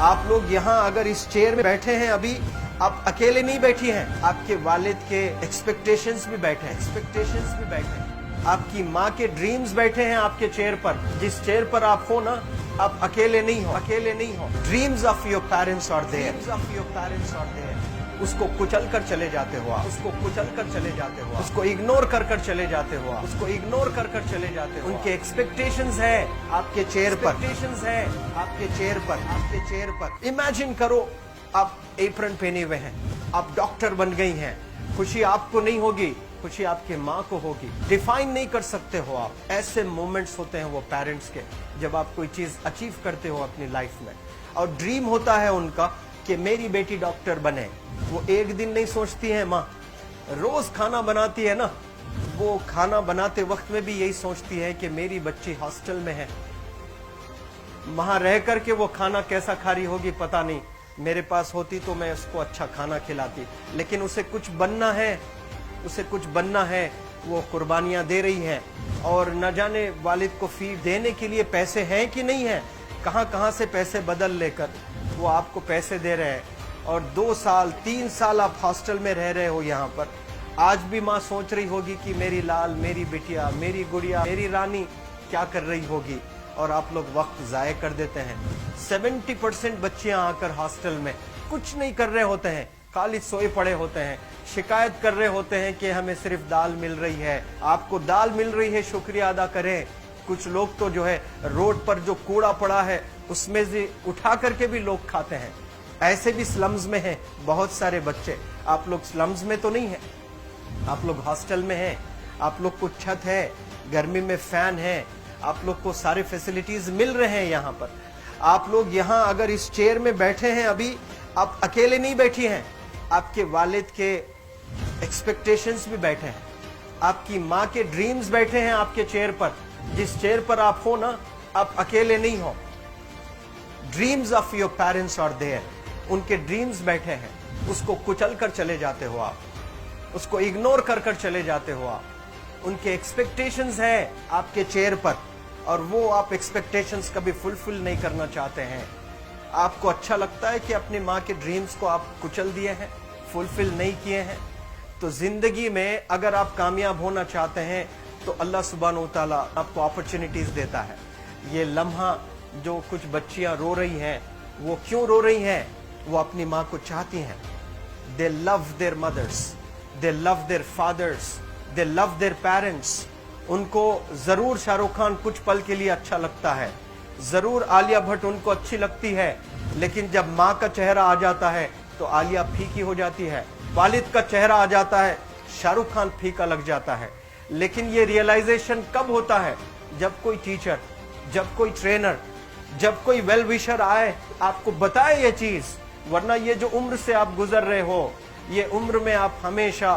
आप लोग यहाँ अगर इस चेयर में बैठे हैं अभी, आप अकेले नहीं बैठी हैं, आपके वालिद के एक्सपेक्टेशंस भी बैठे हैं, आपकी माँ के ड्रीम्स बैठे हैं आपके चेयर पर। जिस चेयर पर आप हो ना, आप अकेले नहीं हो। Dreams of your parents are there. उसको कुचल कर चले जाते हो आप, उसको इग्नोर कर चले जाते हो आप, उनके एक्सपेक्टेशंस है आपके चेयर पर। इमेजिन करो आप एप्रन पहने हुए हैं, आप डॉक्टर बन गई हैं, खुशी आपको नहीं होगी, खुशी आपके माँ को होगी। डिफाइन नहीं कर सकते हो आप। ऐसे मोमेंट्स होते हैं वो पेरेंट्स के, जब आप कोई चीज अचीव करते हो अपनी लाइफ में, और ड्रीम होता है उनका कि मेरी बेटी डॉक्टर बने। वो एक दिन नहीं सोचती है माँ, रोज खाना बनाती है ना, वो खाना बनाते वक्त में भी यही सोचती है कि मेरी बच्ची हॉस्टल में है, वहां रह करके वो खाना कैसा खा रही होगी पता नहीं, मेरे पास होती तो मैं उसको अच्छा खाना खिलाती। लेकिन उसे कुछ बनना है, वो कुर्बानियां दे रही है, और न जाने वालिद को फीस देने के लिए पैसे हैं कि नहीं है, कहां से पैसे बदल लेकर वो आपको पैसे दे रहे हैं। और 2 साल 3 साल आप हॉस्टल में रह रहे हो यहाँ पर। आज भी माँ सोच रही होगी कि मेरी लाल, मेरी बिटिया, मेरी गुड़िया, मेरी रानी क्या कर रही होगी, और आप लोग वक्त जाया कर देते हैं। 70% बच्चियां आकर हॉस्टल में कुछ नहीं कर रहे होते हैं, खाली सोए पड़े होते हैं, शिकायत कर रहे होते हैं कि हमें सिर्फ दाल मिल रही है। आपको दाल मिल रही है, शुक्रिया अदा करें। कुछ लोग तो जो है रोड पर जो कूड़ा पड़ा है उसमें से उठा करके भी लोग खाते हैं। ऐसे भी स्लम्स में हैं बहुत सारे बच्चे। आप लोग स्लम्स में तो नहीं है, आप लोग हॉस्टल में हैं, आप लोग को छत है, गर्मी में फैन है, आप लोग को सारे फैसिलिटीज मिल रहे हैं यहाँ पर। आप लोग यहाँ अगर इस चेयर में बैठे हैं अभी, आप अकेले नहीं बैठी हैं, आपके वालिद के एक्सपेक्टेशंस भी बैठे हैं, आपकी माँ के ड्रीम्स बैठे हैं आपके चेयर पर। जिस चेयर पर आप हो ना, आप अकेले नहीं हो। Dreams of your parents are there. उनके ड्रीम्स बैठे हैं, उसको कुचल कर चले जाते हो आप, उसको इग्नोर कर चले जाते हो आप। उनके एक्सपेक्टेशंस है आपके चेयर पर, और वो आप एक्सपेक्टेशंस कभी फुलफिल नहीं करना चाहते हैं। आपको अच्छा लगता है कि अपनी माँ के ड्रीम्स को आप कुचल दिए हैं, फुलफिल नहीं किए हैं। तो जिंदगी में अगर आप कामयाब होना चाहते हैं तो अल्लाह सुब्हानहू तआला आपको अपॉर्चुनिटीज देता है। ये लम्हा जो कुछ बच्चियां रो रही हैं, वो क्यों रो रही हैं? वो अपनी माँ को चाहती हैं। They love their mothers, they love their fathers, they love their parents. उनको जरूर शाहरुख खान कुछ पल के लिए अच्छा लगता है, जरूर आलिया भट्ट उनको अच्छी लगती है, लेकिन जब माँ का चेहरा आ जाता है तो आलिया फीकी हो जाती है। वालिद का चेहरा आ जाता है, शाहरुख खान फीका लग जाता है। लेकिन ये रियलाइजेशन कब होता है? जब कोई टीचर, जब कोई ट्रेनर, जब कोई वेल विशर आए, आपको बताए ये चीज। वरना ये जो उम्र से आप गुजर रहे हो, ये उम्र में आप हमेशा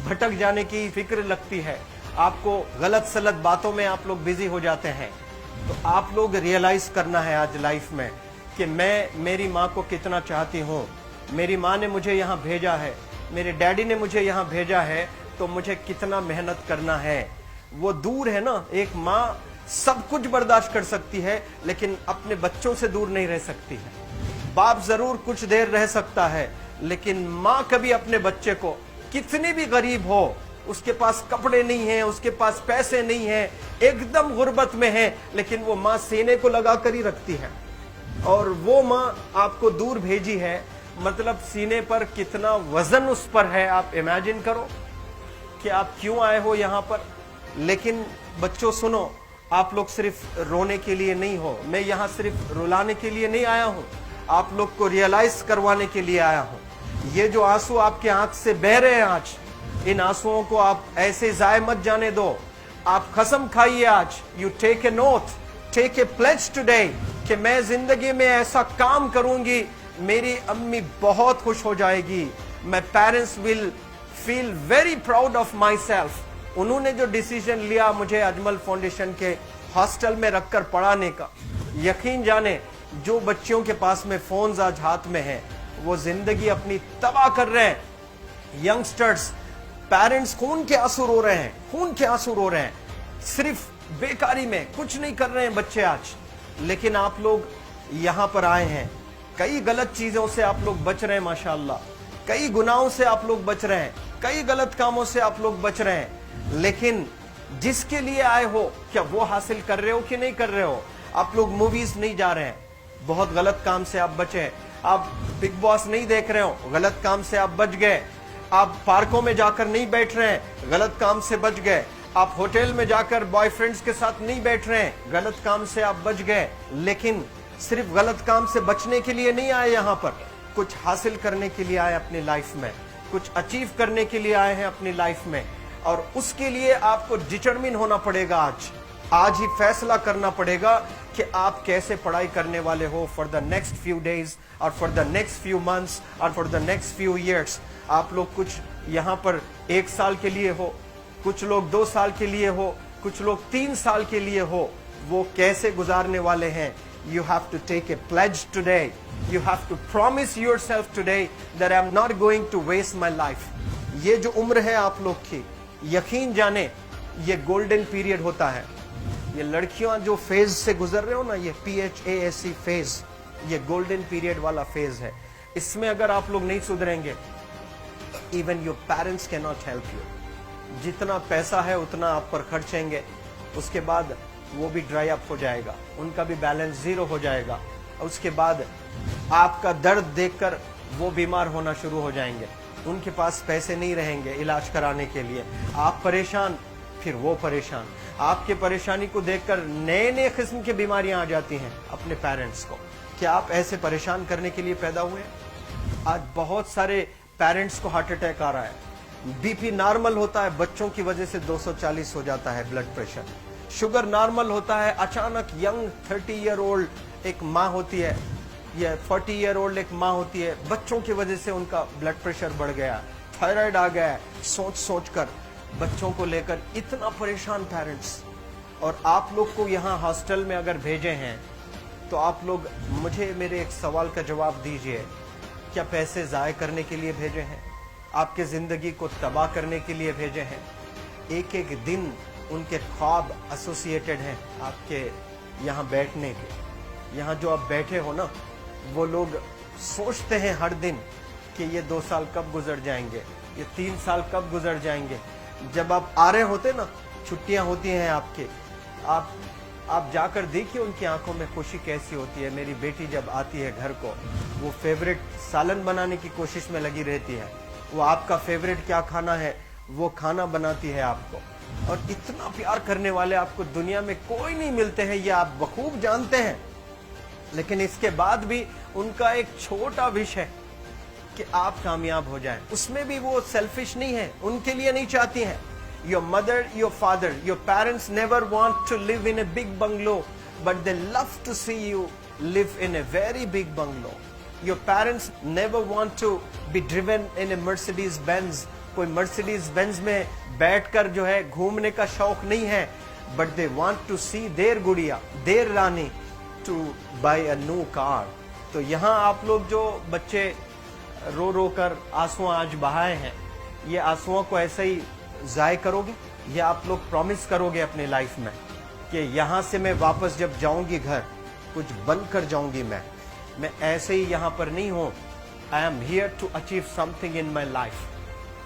भटक जाने की फिक्र लगती है, आपको गलत सलत बातों में आप लोग बिजी हो जाते हैं। तो आप लोग रियलाइज करना है आज लाइफ में कि मैं मेरी माँ को कितना चाहती हूँ। मेरी माँ ने मुझे यहाँ भेजा है, मेरे डैडी ने मुझे यहाँ भेजा है, तो मुझे कितना मेहनत करना है। वो दूर है ना, एक माँ सब कुछ बर्दाश्त कर सकती है, लेकिन अपने बच्चों से दूर नहीं रह सकती है। बाप जरूर कुछ देर रह सकता है, लेकिन माँ कभी अपने बच्चे को, कितनी भी गरीब हो, उसके पास कपड़े नहीं है, उसके पास पैसे नहीं है, एकदम गुर्बत में है, लेकिन वो माँ सीने को लगा कर ही रखती है। और वो माँ आपको दूर भेजी है, मतलब सीने पर कितना वजन उस पर है। आप इमेजिन करो कि आप क्यों आए हो यहाँ पर। लेकिन बच्चों सुनो, आप लोग सिर्फ रोने के लिए नहीं हो, मैं यहाँ सिर्फ रुलाने के लिए नहीं आया हूँ, आप लोग को रियलाइज करवाने के लिए आया हूँ। ये जो आंसू आपके आंख से बह रहे हैं आज, इन आंसुओं को आप ऐसे जाए मत जाने दो। आप कसम खाइए आज, you take a note, take a pledge today, कि मैं जिंदगी में ऐसा काम करूंगी, मेरी अम्मी बहुत खुश हो जाएगी, my parents will feel very proud of my self. उन्होंने जो डिसीजन लिया मुझे अजमल फाउंडेशन के हॉस्टल में रखकर पढ़ाने का, यकीन जाने जो बच्चियों के पास में फोन्स आज हाथ में हैं, वो जिंदगी अपनी तबाह कर रहे हैं। यंगस्टर्स, पेरेंट्स खून के आंसू रो रहे हैं, खून के आंसू रो रहे हैं, सिर्फ बेकारी में कुछ नहीं कर रहे हैं बच्चे आज। लेकिन आप लोग यहाँ पर आए हैं, कई गलत चीजों से आप लोग बच रहे हैं माशाअल्लाह, कई गुनाहों से आप लोग बच रहे हैं, कई गलत कामों से आप लोग बच रहे हैं, लेकिन जिसके लिए आए हो क्या वो हासिल कर रहे हो कि नहीं कर रहे हो? आप लोग मूवीज नहीं जा रहे हैं, बहुत गलत काम से आप बचे हैं। आप बिग बॉस नहीं देख रहे हो, गलत काम से आप बच गए। आप पार्कों में जाकर नहीं बैठ रहे हैं, गलत काम से बच गए। आप होटल में जाकर बॉयफ्रेंड्स के साथ नहीं बैठ रहे हैं, गलत काम से आप बच गए। लेकिन सिर्फ गलत काम से बचने के लिए नहीं आए, यहाँ पर कुछ हासिल करने के लिए आए अपनी लाइफ में, कुछ अचीव करने के लिए आए हैं अपनी लाइफ में। और उसके लिए आपको डिटरमिन होना पड़ेगा। आज ही फैसला करना पड़ेगा कि आप कैसे पढ़ाई करने वाले हो for the next few days और for the next few months और for the next few years. आप लोग कुछ यहाँ पर 1 साल के लिए हो, कुछ लोग 2 साल के लिए हो, कुछ लोग 3 साल के लिए हो, वो कैसे गुजारने वाले हैं? You have to take a pledge today. You have to promise yourself today that I'm not going to waste my life. ये जो उम्र है आप लोग की, यकीन जाने ये गोल्डन पीरियड होता है। ये लड़कियां जो फेज से गुजर रहे हो ना, ये PHASE फेज, ये गोल्डन पीरियड वाला फेज है। इसमें अगर आप लोग नहीं सुधरेंगे, even your parents can not help you. जितना पैसा है उतना आप पर खर्चेंगे, उसके बाद वो भी ड्राई अप हो जाएगा, उनका भी बैलेंस जीरो हो जाएगा। उसके बाद आपका दर्द देखकर वो बीमार होना शुरू हो जाएंगे, उनके पास पैसे नहीं रहेंगे इलाज कराने के लिए। आप परेशान, फिर वो परेशान। आपके परेशानी को देखकर नए नए किस्म की बीमारियां आ जाती हैं अपने पेरेंट्स को। क्या आप ऐसे परेशान करने के लिए पैदा हुए? आज बहुत सारे पेरेंट्स को हार्ट अटैक आ रहा है। बीपी नॉर्मल होता है, बच्चों की वजह से 240 हो जाता है ब्लड प्रेशर। शुगर नॉर्मल होता है, अचानक यंग 30 ईयर ओल्ड एक माँ होती है या 40 ईयर ओल्ड एक माँ होती है, बच्चों की वजह से उनका ब्लड प्रेशर बढ़ गया, थायराइड आ गया। सोच सोच कर बच्चों को लेकर इतना परेशान पेरेंट्स। और आप लोग को यहाँ हॉस्टल में अगर भेजे हैं तो आप लोग मुझे मेरे एक सवाल का जवाब दीजिए, क्या पैसे ज़ाय करने के लिए भेजे हैं? आपके ज़िंदगी को तबाह करने के लिए भेजे हैं? एक एक दिन उनके ख्वाब एसोसिएटेड हैं आपके यहाँ बैठने के। यहाँ जो आप बैठे हो ना, वो लोग सोचते हैं हर दिन कि ये 2 साल कब गुजर जाएंगे, ये 3 साल कब गुजर जाएंगे। जब आप आ रहे होते ना, छुट्टियाँ होती हैं आपके, आप जाकर देखिए उनकी आंखों में खुशी कैसी होती है। मेरी बेटी जब आती है घर को, वो फेवरेट सालन बनाने की कोशिश में लगी रहती है। वो आपका फेवरेट क्या खाना है वो खाना बनाती है आपको। और इतना प्यार करने वाले आपको दुनिया में कोई नहीं मिलते हैं, ये आप बखूब जानते हैं। लेकिन इसके बाद भी उनका एक छोटा विश है कि आप कामयाब हो जाएं। उसमें भी वो सेल्फिश नहीं है, उनके लिए नहीं चाहती हैं। Your mother, your father, your parents never want to live in a big bungalow, but they love to see you live in a very big bungalow. Your parents never want to be driven in a Mercedes Benz. कोई Mercedes Benz में बैठकर जो है घूमने का शौक नहीं है, but they want to see their गुड़िया, their Rani to buy a new car. तो यहाँ आप लोग जो बच्चे रो रो कर आंसू आज बहाए हैं, ये आंसुओं को ऐसे ही ज़ाय करोगे या आप लोग प्रॉमिस करोगे अपनी लाइफ में कि यहाँ से मैं वापस जब जाऊंगी घर कुछ बनकर जाऊंगी। मैं ऐसे ही यहाँ पर नहीं हूँ। I am here to achieve something in my life.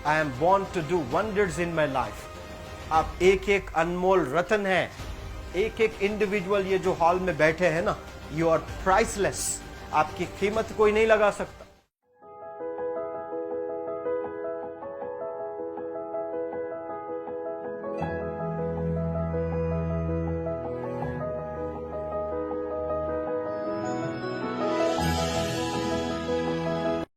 I am born to do wonders in my life. आप एक एक अनमोल रतन है, एक एक इंडिविजुअल ये जो हॉल में बैठे हैं ना, यू आर प्राइसलेस। आपकी कीमत कोई नहीं लगा सकता।